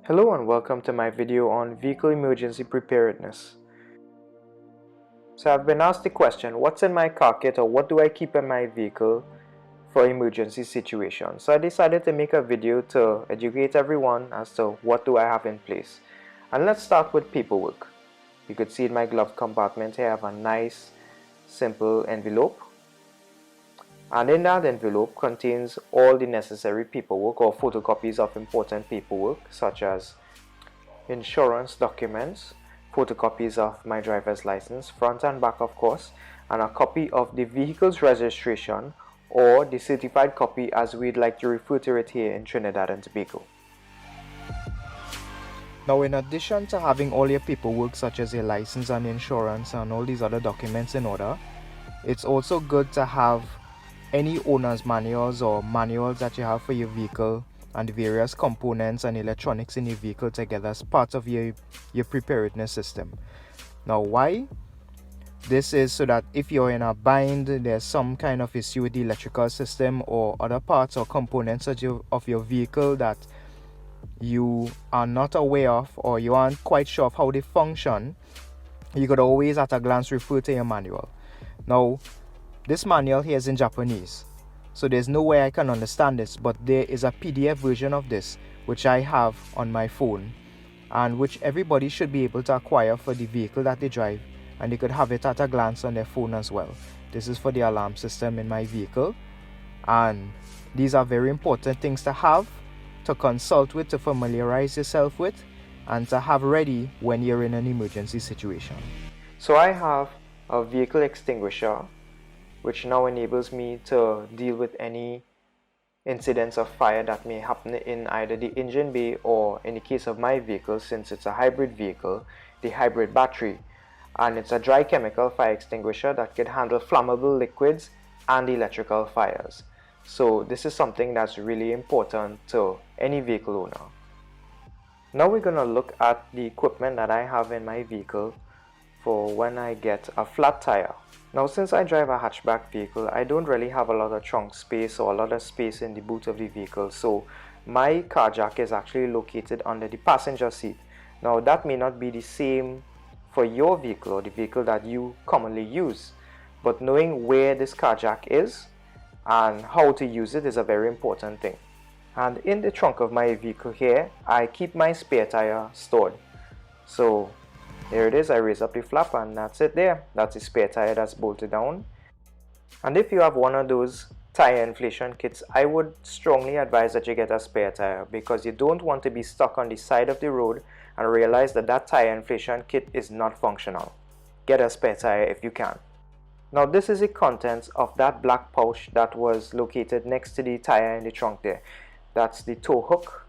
Hello and welcome to my video on vehicle emergency preparedness. So I've been asked the question, what's in my car kit or what do I keep in my vehicle for emergency situations? So I decided to make a video to educate everyone as to what do I have in place. And let's start with paperwork. You could see in my glove compartment here I have a nice simple envelope. And in that envelope contains all the necessary paperwork or photocopies of important paperwork such as insurance documents, photocopies of my driver's license, front and back of course, and a copy of the vehicle's registration or the certified copy as we'd like to refer to it here in Trinidad and Tobago. Now, in addition to having all your paperwork such as your license and insurance and all these other documents in order, it's also good to have any owner's manuals or manuals that you have for your vehicle and the various components and electronics in your vehicle together as part of your preparedness system. Now, why? This is so that if you're in a bind, there's some kind of issue with the electrical system or other parts or components of your vehicle that you are not aware of or you aren't quite sure of how they function, you could always at a glance refer to your manual. Now, this manual here is in Japanese, so there's no way I can understand this, but there is a PDF version of this which I have on my phone and which everybody should be able to acquire for the vehicle that they drive, and they could have it at a glance on their phone as well. This is for the alarm system in my vehicle, and these are very important things to have, to consult with, to familiarize yourself with, and to have ready when you're in an emergency situation. So I have a vehicle extinguisher which now enables me to deal with any incidents of fire that may happen in either the engine bay or, in the case of my vehicle, since it's a hybrid vehicle, the hybrid battery. And it's a dry chemical fire extinguisher that can handle flammable liquids and electrical fires. So this is something that's really important to any vehicle owner. Now we're going to look at the equipment that I have in my vehicle for when I get a flat tire. Now, since I drive a hatchback vehicle, I don't really have a lot of trunk space or a lot of space in the boot of the vehicle, so my car jack is actually located under the passenger seat. Now, that may not be the same for your vehicle or the vehicle that you commonly use, but knowing where this car jack is and how to use it is a very important thing. And in the trunk of my vehicle here, I keep my spare tire stored. So there it is, I raise up the flap and that's it there. That's the spare tire that's bolted down. And if you have one of those tire inflation kits, I would strongly advise that you get a spare tire, because you don't want to be stuck on the side of the road and realize that that tire inflation kit is not functional. Get a spare tire if you can. Now this is the contents of that black pouch that was located next to the tire in the trunk there. That's the tow hook.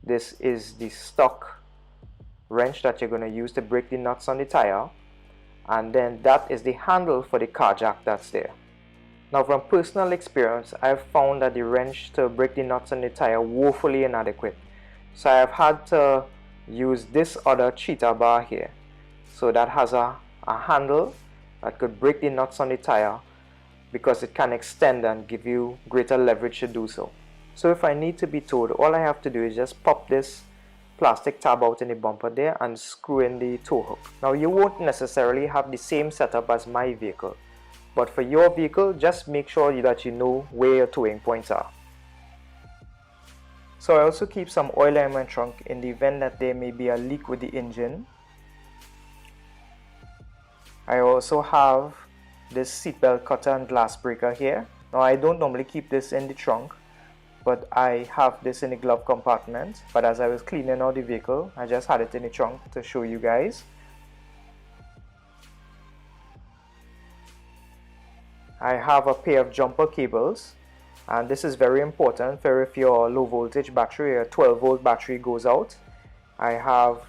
This is the stock wrench that you're going to use to break the nuts on the tire, and then that is the handle for the car jack that's there. Now, from personal experience, I've found that the wrench to break the nuts on the tire woefully inadequate, so I've had to use this other cheetah bar here. So that has a handle that could break the nuts on the tire, because it can extend and give you greater leverage to do so. So if I need to be towed, all I have to do is just pop this plastic tab out in the bumper there and screw in the tow hook. Now, you won't necessarily have the same setup as my vehicle, but for your vehicle, just make sure that you know where your towing points are. So I also keep some oil in my trunk in the event that there may be a leak with the engine. I also have this seatbelt cutter and glass breaker here. Now, I don't normally keep this in the trunk, but I have this in the glove compartment. But as I was cleaning out the vehicle, I just had it in the trunk to show you guys. I have a pair of jumper cables, and this is very important for if your low voltage battery or 12-volt battery goes out. I have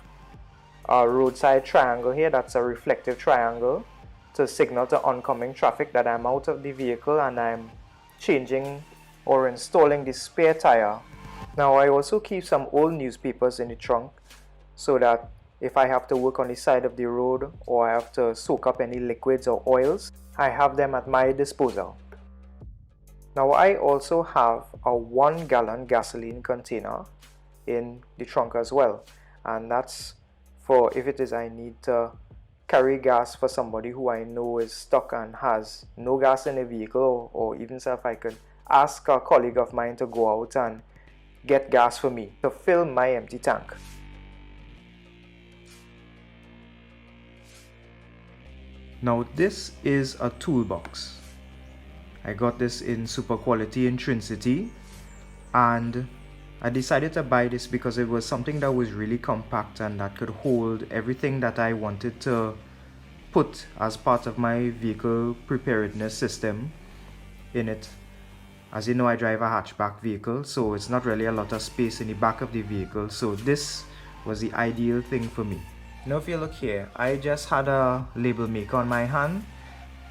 a roadside triangle here, that's a reflective triangle to signal to oncoming traffic that I'm out of the vehicle and I'm changing or installing the spare tire. Now, I also keep some old newspapers in the trunk so that if I have to work on the side of the road or I have to soak up any liquids or oils, I have them at my disposal. Now, I also have a 1-gallon gasoline container in the trunk as well, and that's for if it is I need to carry gas for somebody who I know is stuck and has no gas in the vehicle, or even so if I could ask a colleague of mine to go out and get gas for me to fill my empty tank. Now this is a toolbox. I got this in super quality in Trinity, and I decided to buy this because it was something that was really compact and that could hold everything that I wanted to put as part of my vehicle preparedness system in it. As you know, I drive a hatchback vehicle, so it's not really a lot of space in the back of the vehicle, so this was the ideal thing for me. Now if you look here, I just had a label maker on my hand,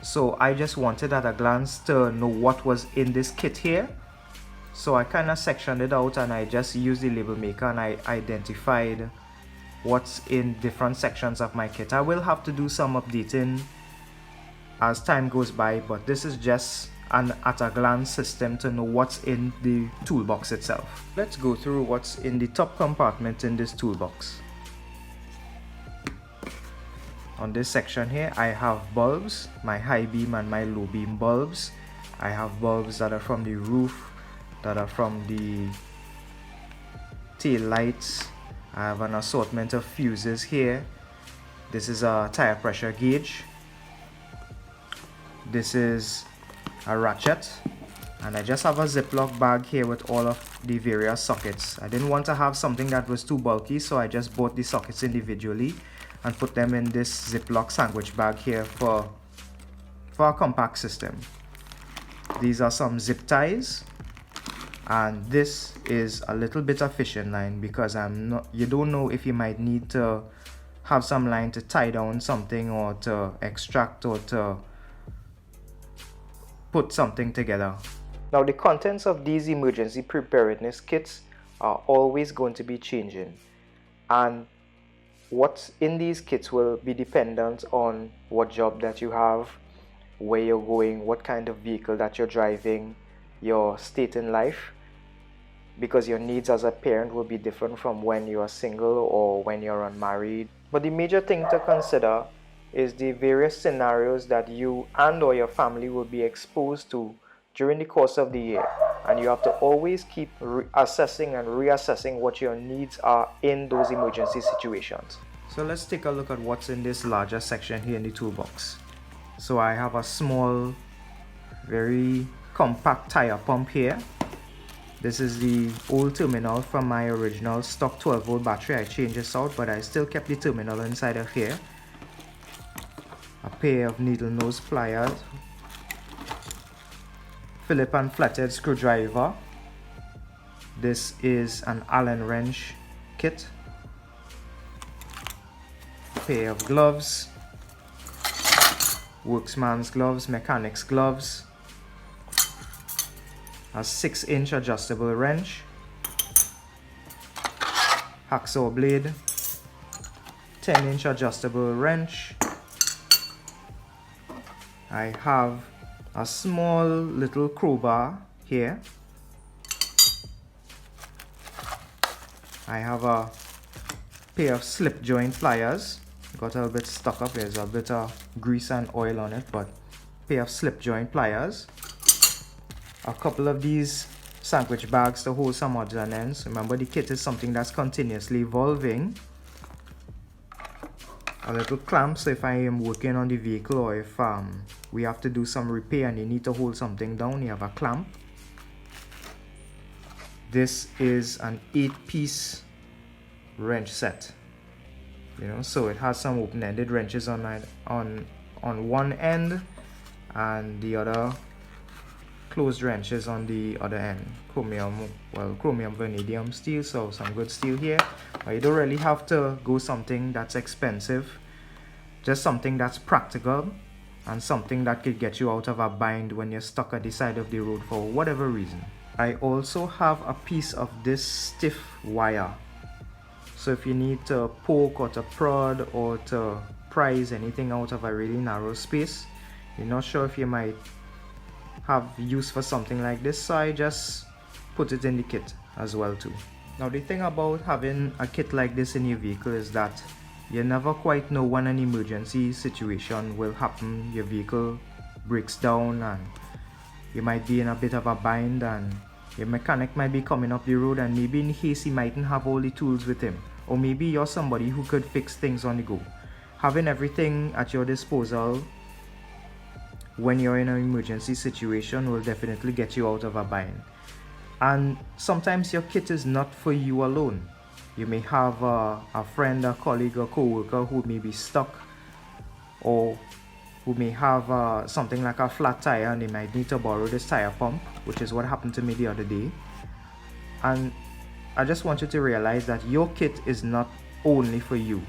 so I just wanted at a glance to know what was in this kit here. So I kind of sectioned it out and I just used the label maker and I identified what's in different sections of my kit. I will have to do some updating as time goes by, but this is just an at a glance system to know what's in the toolbox itself. Let's go through what's in the top compartment in this toolbox. On this section here, I have bulbs, my high beam and my low beam bulbs. I have bulbs that are from the roof, that are from the tail lights. I have an assortment of fuses here. This is a tire pressure gauge. This is a ratchet, and I just have a Ziploc bag here with all of the various sockets. I didn't want to have something that was too bulky, so I just bought the sockets individually and put them in this Ziploc sandwich bag here for a compact system. These are some zip ties, and this is a little bit of fishing line because you don't know if you might need to have some line to tie down something or to extract or to put something together. Now the contents of these emergency preparedness kits are always going to be changing, and what's in these kits will be dependent on what job that you have, where you're going, what kind of vehicle that you're driving, your state in life, because your needs as a parent will be different from when you are single or when you're unmarried. But the major thing to consider is the various scenarios that you and or your family will be exposed to during the course of the year, and you have to always keep assessing and reassessing what your needs are in those emergency situations. So let's take a look at what's in this larger section here in the toolbox. So I have a small, very compact tire pump here. This is the old terminal from my original stock 12-volt battery. I changed this out, but I still kept the terminal inside of here. A pair of needle nose pliers, Phillips and flathead screwdriver. This is an Allen wrench kit. A pair of gloves, workman's gloves, mechanic's gloves. A 6-inch adjustable wrench, hacksaw blade, 10-inch adjustable wrench. I have a small little crowbar here. I have a pair of slip joint pliers. Got a little bit stuck up, there's a bit of grease and oil on it, but pair of slip joint pliers. A couple of these sandwich bags to hold some odds and ends. Remember, the kit is something that's continuously evolving. A little clamp, so if I am working on the vehicle or if we have to do some repair and you need to hold something down, you have a clamp. This is an 8-piece wrench set. So it has some open-ended wrenches on one end and the other closed wrenches on the other end. Chromium vanadium steel, so some good steel here. But you don't really have to go something that's expensive, just something that's practical and something that could get you out of a bind when you're stuck at the side of the road for whatever reason. I also have a piece of this stiff wire, so if you need to poke or to prod or to prise anything out of a really narrow space, you're not sure if you might have use for something like this, so I just put it in the kit as well too. Now the thing about having a kit like this in your vehicle is that you never quite know when an emergency situation will happen. Your vehicle breaks down and you might be in a bit of a bind, and your mechanic might be coming up the road, and maybe in case he mightn't have all the tools with him, or maybe you're somebody who could fix things on the go. Having everything at your disposal when you're in an emergency situation will definitely get you out of a bind. And sometimes your kit is not for you alone. You may have a friend, a colleague, a co-worker who may be stuck, or who may have something like a flat tire and they might need to borrow this tire pump, which is what happened to me the other day. And I just want you to realize that your kit is not only for you.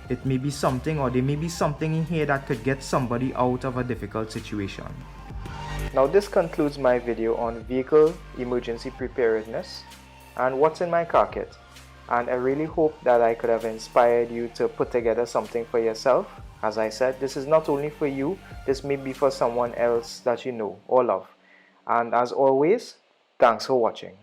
It may be something, or there may be something in here that could get somebody out of a difficult situation. Now this concludes my video on vehicle emergency preparedness and what's in my car kit. And I really hope that I could have inspired you to put together something for yourself. As I said, this is not only for you, this may be for someone else that you know or love. And as always, thanks for watching.